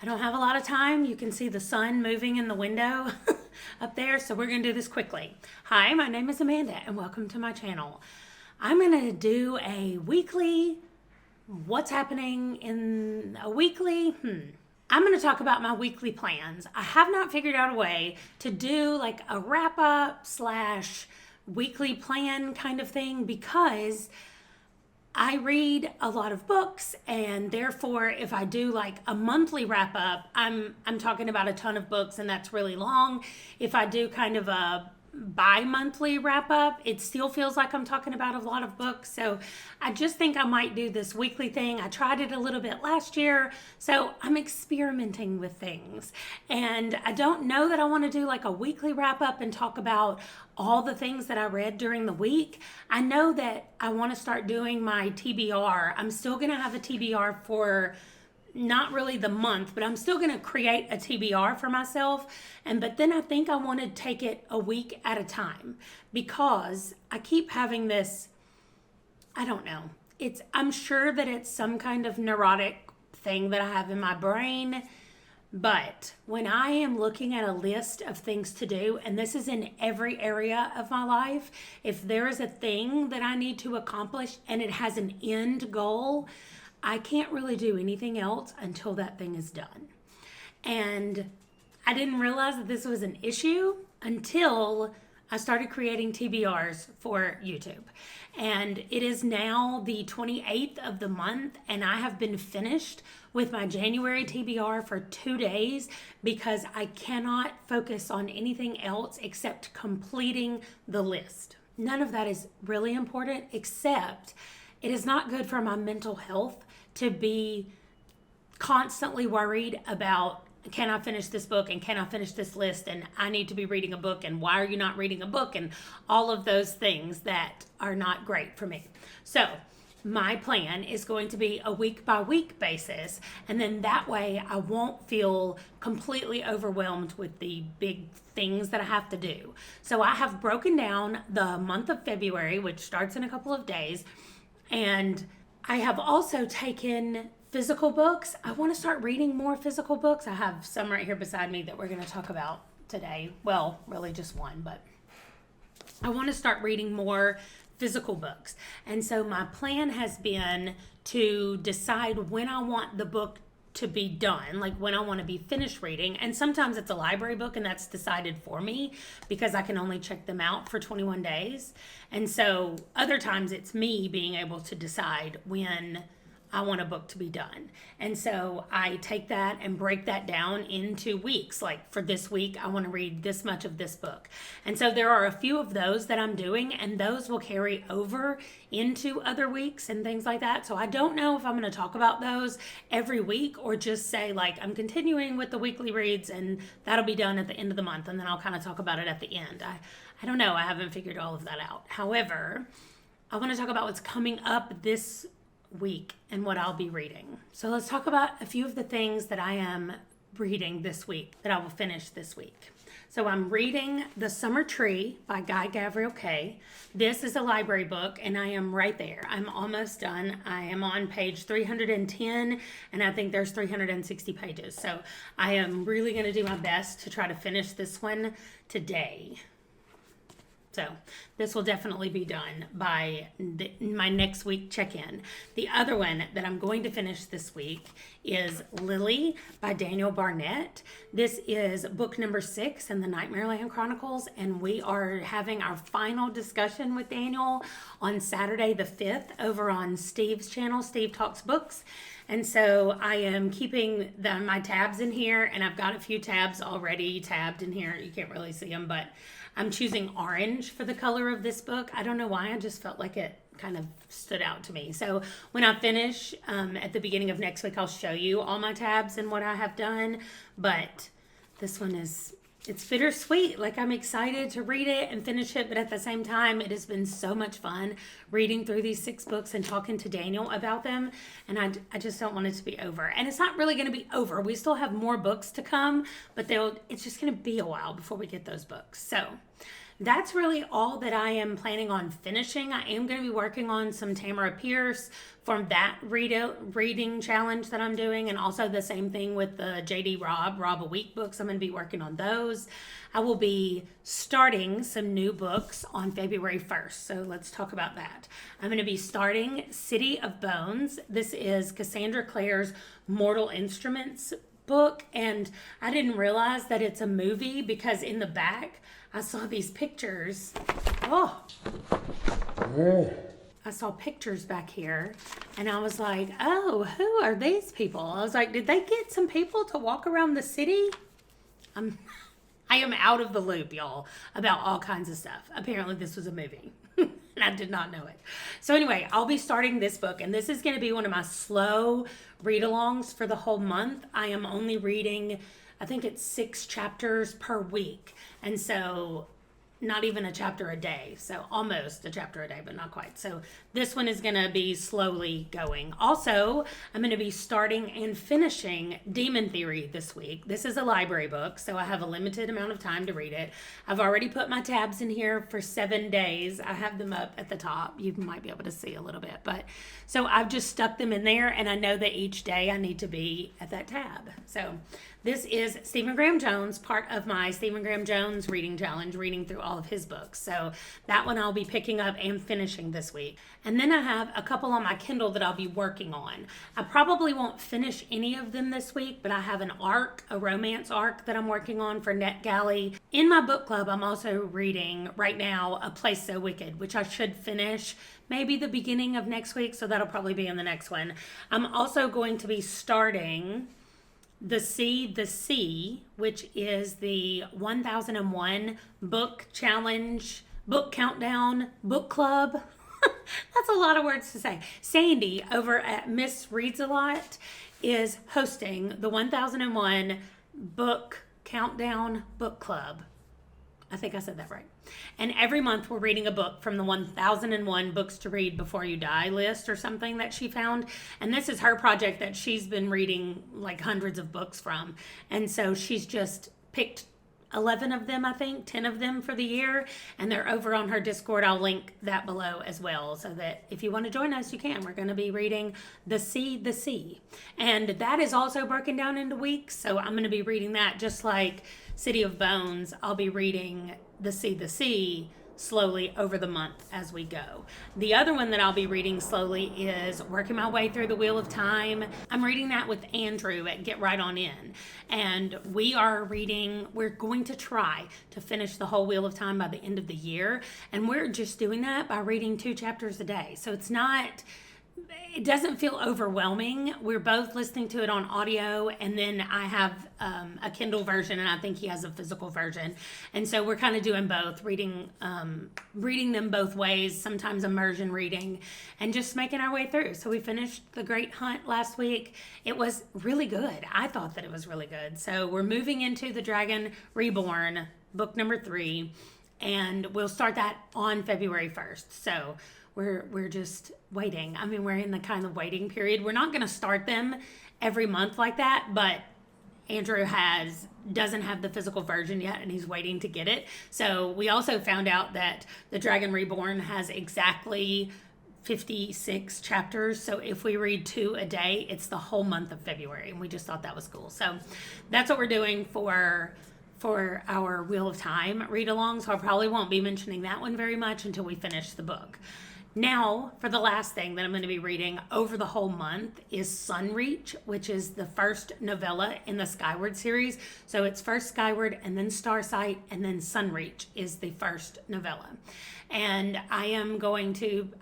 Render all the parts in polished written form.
I don't have a lot of time. You can see the sun moving in the window up there, so we're going to do this quickly. Hi, my name is Amanda, and welcome to my channel. I'm going to do a weekly, what's happening in a weekly, I'm going to talk about my weekly plans. I have not figured out a way to do like a wrap-up / weekly plan kind of thing because I read a lot of books, and therefore if I do like a monthly wrap up, I'm talking about a ton of books and that's really long. If I do kind of a bi-monthly wrap up, it still feels like I'm talking about a lot of books. So I just think I might do this weekly thing. I tried it a little bit last year, so I'm experimenting with things. And I don't know that I want to do like a weekly wrap up and talk about all the things that I read during the week. I know that I want to start doing my TBR. I'm still going to have a TBR for not really the month, but I'm still going to create a TBR for myself. But then I think I want to take it a week at a time because I keep having this, I don't know. I'm sure that it's some kind of neurotic thing that I have in my brain. But when I am looking at a list of things to do, and this is in every area of my life, if there is a thing that I need to accomplish and it has an end goal, I can't really do anything else until that thing is done. And I didn't realize that this was an issue until I started creating TBRs for YouTube. And it is now the 28th of the month, and I have been finished with my January TBR for 2 days because I cannot focus on anything else except completing the list. None of that is really important, except it is not good for my mental health to be constantly worried about, can I finish this book and can I finish this list and I need to be reading a book and why are you not reading a book and all of those things that are not great for me. So my plan is going to be a week by week basis, and then that way I won't feel completely overwhelmed with the big things that I have to do. So I have broken down the month of February, which starts in a couple of days, and I have also taken physical books. I want to start reading more physical books. I have some right here beside me that we're going to talk about today. Well, really just one, but I want to start reading more physical books. And so my plan has been to decide when I want the book to be done, like when I want to be finished reading. And sometimes it's a library book and that's decided for me because I can only check them out for 21 days. And so other times it's me being able to decide when I want a book to be done. And so I take that and break that down into weeks. Like for this week, I want to read this much of this book. And so there are a few of those that I'm doing, and those will carry over into other weeks and things like that. So I don't know if I'm going to talk about those every week or just say like I'm continuing with the weekly reads and that'll be done at the end of the month. And then I'll kind of talk about it at the end. I don't know. I haven't figured all of that out. However, I want to talk about what's coming up this week and what I'll be reading. So let's talk about a few of the things that I am reading this week that I will finish this week. So I'm reading The Summer Tree by Gavriel. This is a library book and I am right there. I'm almost done. I am on page 310 and I think there's 360 pages. So I am really going to do my best to try to finish this one today. So this will definitely be done by my next week check-in. The other one that I'm going to finish this week is Lily by Daniel Barnett. This is book number 6 in the Nightmareland Chronicles, and we are having our final discussion with Daniel on Saturday the 5th over on Steve's channel, Steve Talks Books. And so I am keeping my tabs in here, and I've got a few tabs already tabbed in here. You can't really see them, but I'm choosing orange for the color of this book. I don't know why, I just felt like it kind of stood out to me. So when I finish at the beginning of next week, I'll show you all my tabs and what I have done. But this one it's bittersweet. Like I'm excited to read it and finish it, but at the same time, it has been so much fun reading through these 6 books and talking to Daniel about them. And I just don't want it to be over. And it's not really going to be over. We still have more books to come, but it's just going to be a while before we get those books. So that's really all that I am planning on finishing. I am going to be working on some Tamara Pierce from that reading challenge that I'm doing, and also the same thing with the JD Rob a Week books. I'm going to be working on those. I will be starting some new books on February 1st, so let's talk about that. I'm going to be starting City of Bones. This is Cassandra Clare's Mortal Instruments book, and I didn't realize that it's a movie because in the back I saw these pictures. I saw pictures back here, and I was like, oh, who are these people? I was like, did they get some people to walk around the city? I am out of the loop, y'all, about all kinds of stuff. Apparently this was a movie, and I did not know it. So anyway, I'll be starting this book, and this is going to be one of my slow read-alongs for the whole month. I am only reading, I think it's 6 chapters per week, and so not even a chapter a day. So almost a chapter a day, but not quite. So this one is going to be slowly going. Also, I'm going to be starting and finishing Demon Theory this week. This is a library book, so I have a limited amount of time to read it. I've already put my tabs in here for 7 days. I have them up at the top. You might be able to see a little bit, but so I've just stuck them in there, and I know that each day I need to be at that tab. So this is Stephen Graham Jones, part of my Stephen Graham Jones reading challenge, reading through all of his books. So that one I'll be picking up and finishing this week. And then I have a couple on my Kindle that I'll be working on. I probably won't finish any of them this week, but I have an arc, a romance arc that I'm working on for NetGalley. In my book club, I'm also reading right now A Place So Wicked, which I should finish maybe the beginning of next week. So that'll probably be in the next one. I'm also going to be starting The Sea, which is the 1001 book challenge, book countdown, book club. That's a lot of words to say. Sandy over at Miss Reads a Lot is hosting the 1001 book countdown book club. I think I said that right. And every month we're reading a book from the 1001 books to read before you die list or something that she found. And this is her project that she's been reading like hundreds of books from. And so she's just picked 11 of them, I think, 10 of them for the year. And they're over on her Discord. I'll link that below as well so that if you want to join us, you can. We're going to be reading The Sea. And that is also broken down into weeks. So I'm going to be reading that just like City of Bones. I'll be reading The Sea slowly over the month as we go. The other one that I'll be reading slowly is working my way through the Wheel of Time. I'm reading that with Andrew at Get Right On In. And we're going to try to finish the whole Wheel of Time by the end of the year. And we're just doing that by reading 2 chapters a day. So it doesn't feel overwhelming. We're both listening to it on audio, and then I have a Kindle version, and I think he has a physical version. And so we're kind of doing both, reading them both ways, sometimes immersion reading, and just making our way through. So we finished The Great Hunt last week. It was really good. I thought that it was really good. So we're moving into The Dragon Reborn, book number 3, and we'll start that on February 1st. So we're just waiting. I mean, we're in the kind of waiting period. We're not going to start them every month like that, but Andrew doesn't have the physical version yet, and he's waiting to get it. So we also found out that The Dragon Reborn has exactly 56 chapters. So if we read 2 a day, it's the whole month of February, and we just thought that was cool. So that's what we're doing for our Wheel of Time read-along. So I probably won't be mentioning that one very much until we finish the book. Now, for the last thing that I'm going to be reading over the whole month is Sunreach, which is the first novella in the Skyward series. So it's first Skyward, and then Starsight, and then Sunreach is the first novella. And I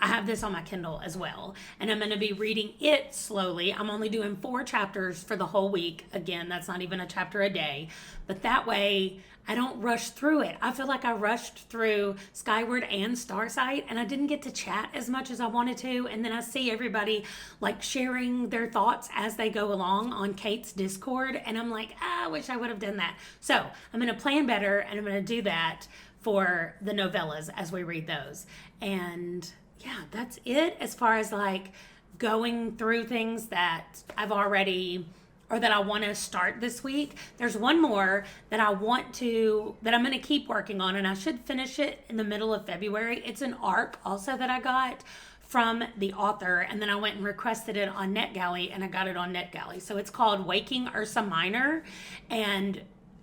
have this on my Kindle as well, and I'm going to be reading it slowly. I'm only doing 4 chapters for the whole week. Again, that's not even a chapter a day, but that way I don't rush through it. I feel like I rushed through Skyward and Starsight, and I didn't get to chat as much as I wanted to. And then I see everybody like sharing their thoughts as they go along on Kate's Discord, and I'm like, I wish I would have done that. So I'm going to plan better, and I'm going to do that for the novellas as we read those. And yeah, that's it as far as like going through things that I've already or that I want to start this week. There's one more that I'm going to keep working on, and I should finish it in the middle of February. It's an ARC also that I got from the author, and then I went and requested it on NetGalley, and I got it on NetGalley. So it's called Waking Ursa Minor, and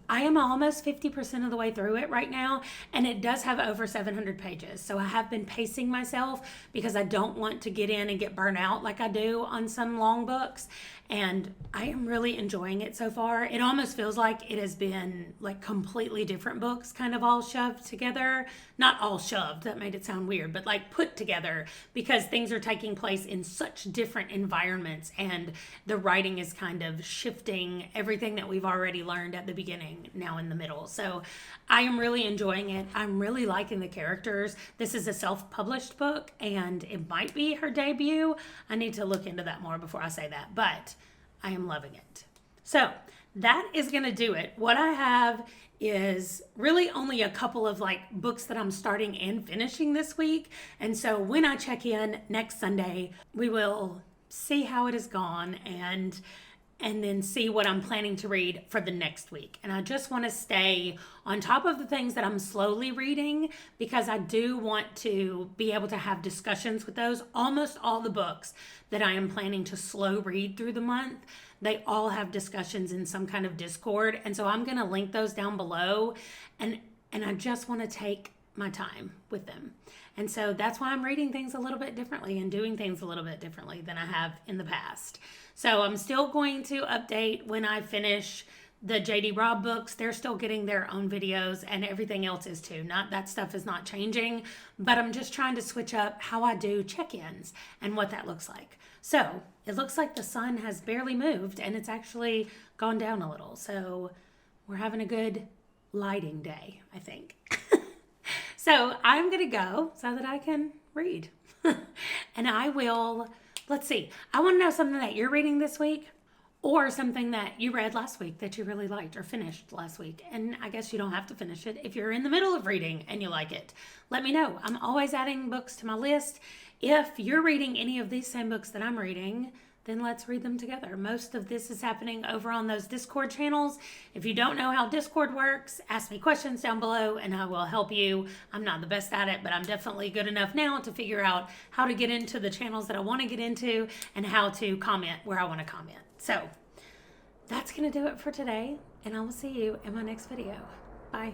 I am almost 50% of the way through it right now, and it does have over 700 pages. So I have been pacing myself because I don't want to get in and get burnt out like I do on some long books. And I am really enjoying it so far. It almost feels like it has been like completely different books kind of all shoved together. Not all shoved, that made it sound weird, but like put together because things are taking place in such different environments, and the writing is kind of shifting everything that we've already learned at the beginning now in the middle. So I am really enjoying it. I'm really liking the characters. This is a self-published book, and it might be her debut. I need to look into that more before I say that, but I am loving it. So that is going to do it. What I have is really only a couple of like books that I'm starting and finishing this week. And so when I check in next Sunday, we will see how it has gone and then see what I'm planning to read for the next week. And I just want to stay on top of the things that I'm slowly reading because I do want to be able to have discussions with those. Almost all the books that I am planning to slow read through the month, they all have discussions in some kind of Discord. And so I'm going to link those down below, and I just want to take my time with them. And so that's why I'm reading things a little bit differently and doing things a little bit differently than I have in the past. So I'm still going to update when I finish the J.D. Robb books. They're still getting their own videos, and everything else is too. Not that stuff is not changing, but I'm just trying to switch up how I do check-ins and what that looks like. So it looks like the sun has barely moved, and it's actually gone down a little. So we're having a good lighting day, I think. So I'm going to go so that I can read. And I will, let's see. I want to know something that you're reading this week, or something that you read last week that you really liked or finished last week. And I guess you don't have to finish it if you're in the middle of reading and you like it. Let me know. I'm always adding books to my list. If you're reading any of these same books that I'm reading, then let's read them together. Most of this is happening over on those Discord channels. If you don't know how Discord works, ask me questions down below and I will help you. I'm not the best at it, but I'm definitely good enough now to figure out how to get into the channels that I want to get into and how to comment where I want to comment. So that's going to do it for today, and I will see you in my next video. Bye.